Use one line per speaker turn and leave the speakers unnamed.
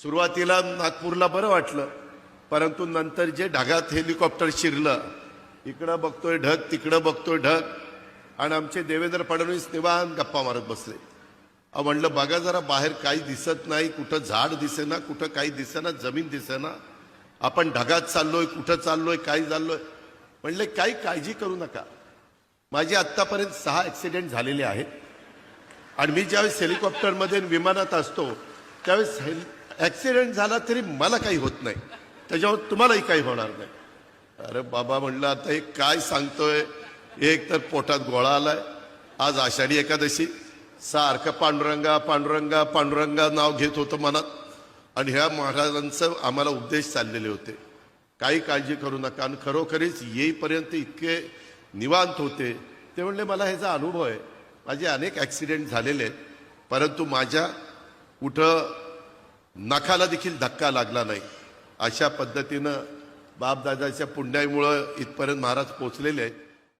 सुरुवातीला नागपूरला बरं वाटलं, परंतु नंतर जे ढगात हेलिकॉप्टर शिरलं, इकडं बघतोय ढग तिकडं बघतोय ढग, आणि आमचे देवेंद्र फडणवीस निवांत गप्पा मारत बसले. म्हणलं बघा जरा बाहेर काही दिसत नाही, कुठं झाड दिसेना, कुठं काही दिसेना, जमीन दिसेना, आपण ढगात चाललोय, कुठं चाललोय, काय चाललोय. म्हणले काही काळजी करू नका. माझे आत्तापर्यंत 6 ॲक्सिडेंट झालेले आहेत, आणि मी ज्यावेळेस हेलिकॉप्टरमध्ये विमानात असतो त्यावेळेस ॲक्सिडेंट झाला तरी मला काही होत नाही, त्याच्यावर तुम्हालाही काही होणार नाही. अरे बाबा म्हणलं आता हे काय सांगतोय. एक तर पोटात गोळा आलाय, आज आषाढी एकादशी, सारखं पांडुरंगा पांडुरंगा पांडुरंगा नाव घेत होतं मनात, आणि ह्या महाराजांचं आम्हाला उपदेश चाललेले होते, काही काळजी करू नका. आणि खरोखरीच येईपर्यंत इतके निवांत होते. ते म्हणले मला ह्याचा अनुभव आहे, माझे अनेक ॲक्सिडेंट झालेले आहेत, परंतु माझ्या कुठं नखाला देखील धक्का लागला नाही. अशा पद्धतीनं बापदादाच्या पुण्याईमुळं इथपर्यंत महाराज पोचलेले आहेत.